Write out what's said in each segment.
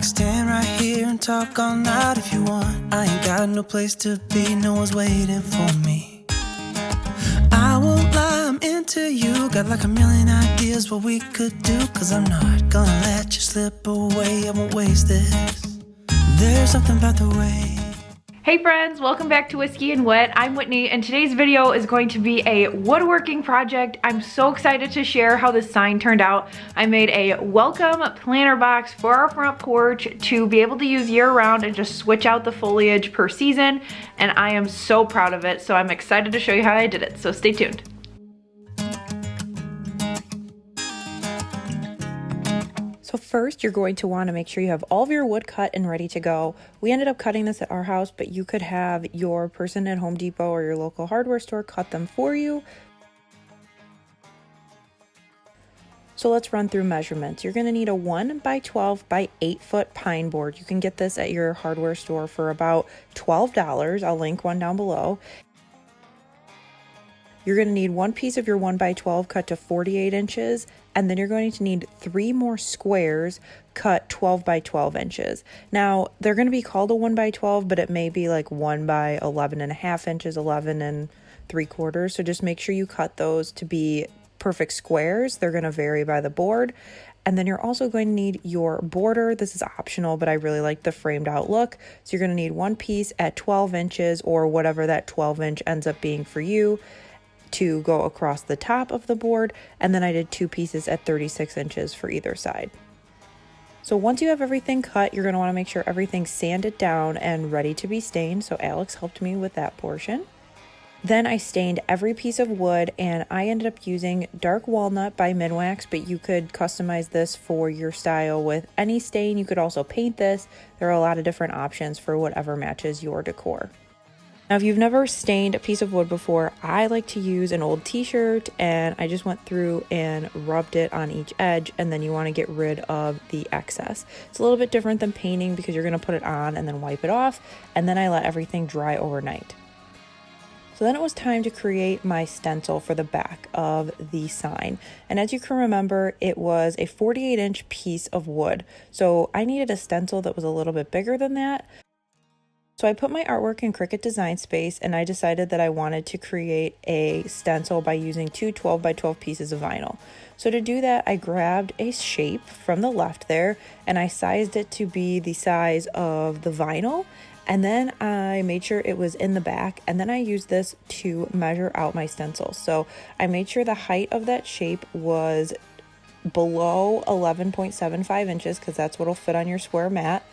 like stand right here and talk all night if you want. I ain't got no place to be, no one's waiting for me. I won't lie, I'm into you. Got like a million ideas what we could do. Cause I'm not gonna let you slip away, I won't waste this. There's something about the way. Hey friends, welcome back to Whiskey and Whit. I'm Whitney and today's video is going to be a woodworking project. I'm so excited to share how this sign turned out. I made a welcome planter box for our front porch to be able to use year round and just switch out the foliage per season, and I am so proud of it, so I'm excited to show you how I did it, so stay tuned. So first, you're going to want to make sure you have all of your wood cut and ready to go. We ended up cutting this at our house, but you could have your person at Home Depot or your local hardware store cut them for you. So let's run through measurements. You're going to need a 1 by 12 by 8 foot pine board. You can get this at your hardware store for about $12. I'll link one down below. You're going to need one piece of your 1 by 12 cut to 48 inches, and then you're going to need 3 more squares cut 12 by 12 inches. Now, they're going to be called a 1 by 12, but it may be like 1 by 11 and a half inches, 11 and 3/4. So just make sure you cut those to be perfect squares. They're going to vary by the board. And then you're also going to need your border. This is optional, but I really like the framed out look. So you're going to need one piece at 12 inches or whatever that 12 inch ends up being for you, to go across the top of the board, and then I did 2 pieces at 36 inches for either side. So once you have everything cut, you're going to want to make sure everything's sanded down and ready to be stained, so Alex helped me with that portion. Then I stained every piece of wood, and I ended up using dark walnut by Minwax, but you could customize this for your style with any stain. You could also paint this. There are a lot of different options for whatever matches your decor. Now, if you've never stained a piece of wood before, I like to use an old t-shirt, and I just went through and rubbed it on each edge, and then you want to get rid of the excess. It's a little bit different than painting because you're going to put it on and then wipe it off, and then I let everything dry overnight. So then it was time to create my stencil for the back of the sign. And as you can remember, it was a 48-inch piece of wood. So I needed a stencil that was a little bit bigger than that. So I put my artwork in Cricut Design Space, and I decided that I wanted to create a stencil by using 2 12 by 12 pieces of vinyl. So to do that, I grabbed a shape from the left there, and I sized it to be the size of the vinyl, and then I made sure it was in the back, and then I used this to measure out my stencil. So I made sure the height of that shape was below 11.75 inches, because that's what'll fit on your square mat.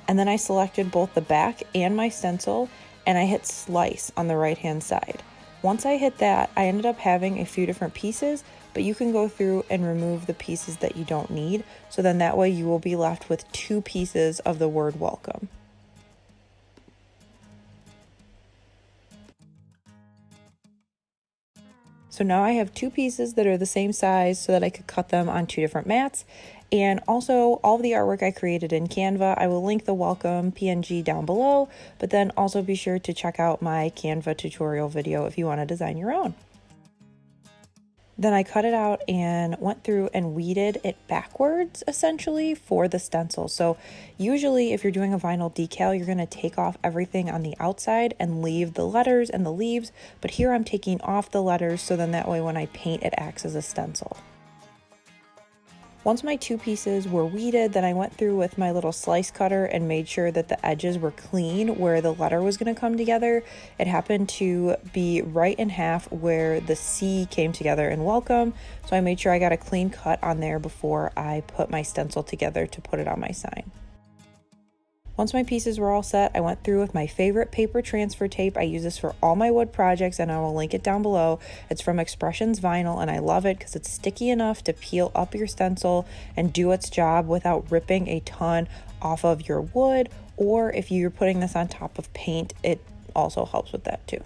And then I selected both the back and my stencil, and I hit slice on the right hand side. Once I hit that, I ended up having a few different pieces, but you can go through and remove the pieces that you don't need. So then that way you will be left with 2 pieces of the word welcome. So now I have 2 pieces that are the same size so that I could cut them on 2 different mats. And also all of the artwork I created in Canva, I will link the welcome PNG down below, but then also be sure to check out my Canva tutorial video if you want to design your own. Then I cut it out and went through and weeded it backwards essentially for the stencil. So usually if you're doing a vinyl decal, you're going to take off everything on the outside and leave the letters and the leaves, but here I'm taking off the letters so then that way when I paint it acts as a stencil. Once my 2 pieces were weeded, then I went through with my little slice cutter and made sure that the edges were clean where the letter was going to come together. It happened to be right in half where the C came together in welcome, so I made sure I got a clean cut on there before I put my stencil together to put it on my sign. Once my pieces were all set, I went through with my favorite paper transfer tape. I use this for all my wood projects, and I will link it down below. It's from Expressions Vinyl, and I love it because it's sticky enough to peel up your stencil and do its job without ripping a ton off of your wood, or if you're putting this on top of paint, it also helps with that too.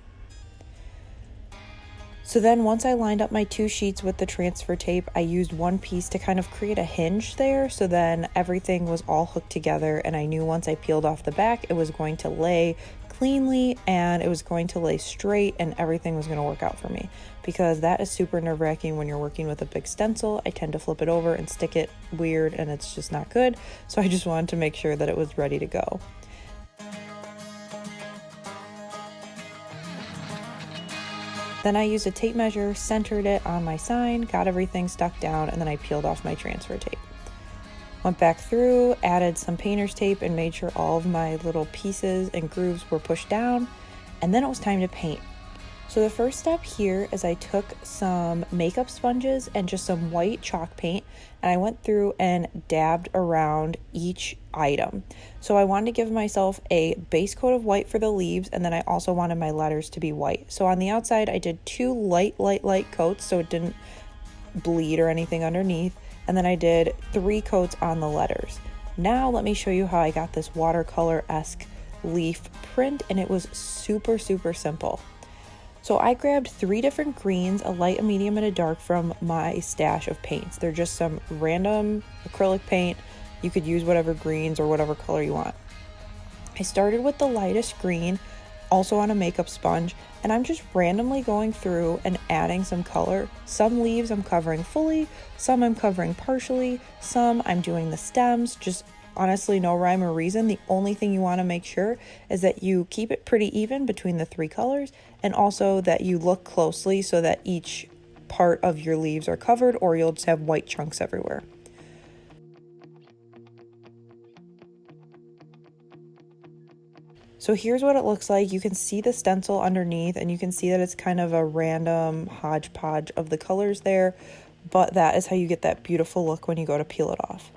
So then once I lined up my 2 sheets with the transfer tape, I used one piece to kind of create a hinge there, so then everything was all hooked together, and I knew once I peeled off the back it was going to lay cleanly and it was going to lay straight and everything was going to work out for me, because that is super nerve-wracking when you're working with a big stencil. I tend to flip it over and stick it weird and it's just not good. So I just wanted to make sure that it was ready to go. Then I used a tape measure, centered it on my sign, got everything stuck down, and then I peeled off my transfer tape. Went back through, added some painter's tape, and made sure all of my little pieces and grooves were pushed down, and then it was time to paint. So the first step here is I took some makeup sponges and just some white chalk paint, and I went through and dabbed around each item. So I wanted to give myself a base coat of white for the leaves, and then I also wanted my letters to be white. So on the outside, I did 2 light coats so it didn't bleed or anything underneath, and then I did 3 coats on the letters. Now let me show you how I got this watercolor-esque leaf print, and it was super simple. So I grabbed 3 different greens, a light, a medium, and a dark from my stash of paints. They're just some random acrylic paint. You could use whatever greens or whatever color you want. I started with the lightest green, also on a makeup sponge, and I'm just randomly going through and adding some color. Some leaves I'm covering fully, some I'm covering partially, some I'm doing the stems, just honestly no rhyme or reason. The only thing you want to make sure is that you keep it pretty even between the 3 colors, and also that you look closely so that each part of your leaves are covered, or you'll just have white chunks everywhere. So here's what it looks like. You can see the stencil underneath, and you can see that it's kind of a random hodgepodge of the colors there, but that is how you get that beautiful look when you go to peel it off.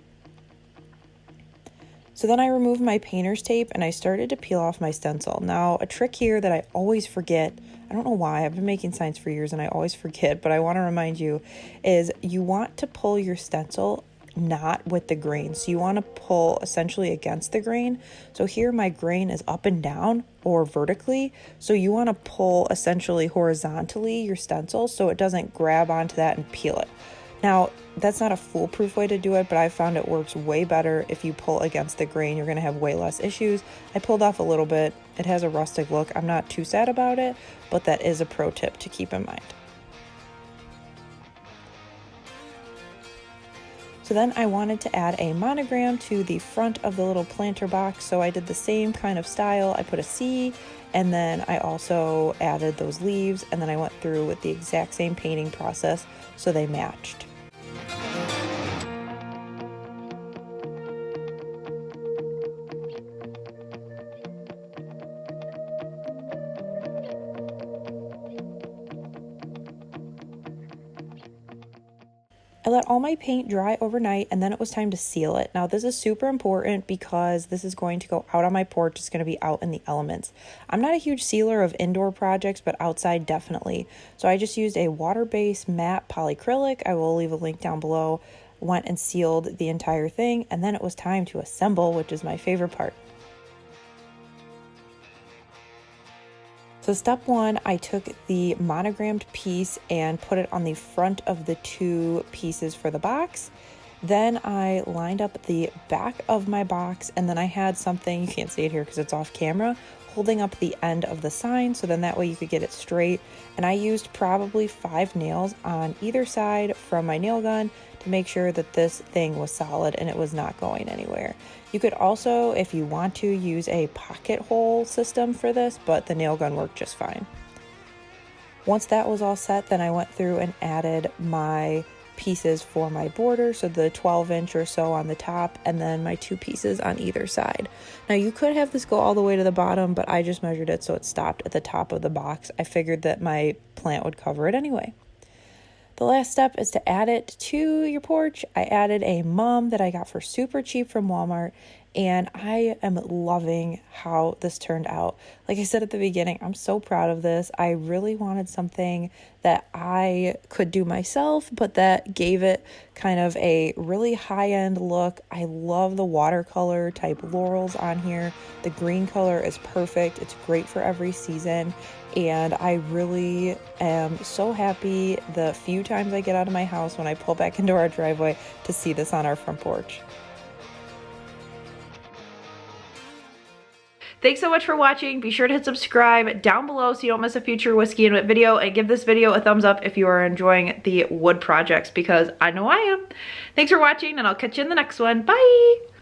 So then I removed my painter's tape and I started to peel off my stencil. Now, a trick here that I always forget, I don't know why, I've been making signs for years and I always forget, but I want to remind you, is you want to pull your stencil not with the grain. So you want to pull essentially against the grain. So here my grain is up and down or vertically. So you want to pull essentially horizontally your stencil so it doesn't grab onto that and peel it. Now, that's not a foolproof way to do it, but I found it works way better if you pull against the grain. You're going to have way less issues. I pulled off a little bit. It has a rustic look. I'm not too sad about it, but that is a pro tip to keep in mind. So then I wanted to add a monogram to the front of the little planter box. So I did the same kind of style. I put a C, and then I also added those leaves, and then I went through with the exact same painting process so they matched. I let all my paint dry overnight, and then it was time to seal it. Now, this is super important because this is going to go out on my porch. It's going to be out in the elements. I'm not a huge sealer of indoor projects, but outside definitely. So I just used a water-based matte polyacrylic. I will leave a link down below. Went and sealed the entire thing, and then it was time to assemble, which is my favorite part. So step 1, I took the monogrammed piece and put it on the front of the 2 pieces for the box. Then I lined up the back of my box, and then I had something, you can't see it here because it's off camera, holding up the end of the sign, so then that way you could get it straight. And I used probably 5 nails on either side from my nail gun to make sure that this thing was solid and it was not going anywhere. You could also, if you want to, use a pocket hole system for this, but the nail gun worked just fine. Once that was all set, then I went through and added my pieces for my border, so the 12-inch or so on the top, and then my 2 pieces on either side. Now you could have this go all the way to the bottom, but I just measured it so it stopped at the top of the box. I figured that my plant would cover it anyway. The last step is to add it to your porch. I added a mum that I got for super cheap from Walmart, and I am loving how this turned out. Like I said at the beginning, I'm so proud of this. I really wanted something that I could do myself, but that gave it kind of a really high-end look. I love the watercolor type laurels on here. The green color is perfect. It's great for every season. And I really am so happy the few times I get out of my house when I pull back into our driveway to see this on our front porch. Thanks so much for watching. Be sure to hit subscribe down below so you don't miss a future Whiskey and Whit video, and give this video a thumbs up if you are enjoying the wood projects, because I know I am. Thanks for watching, and I'll catch you in the next one. Bye!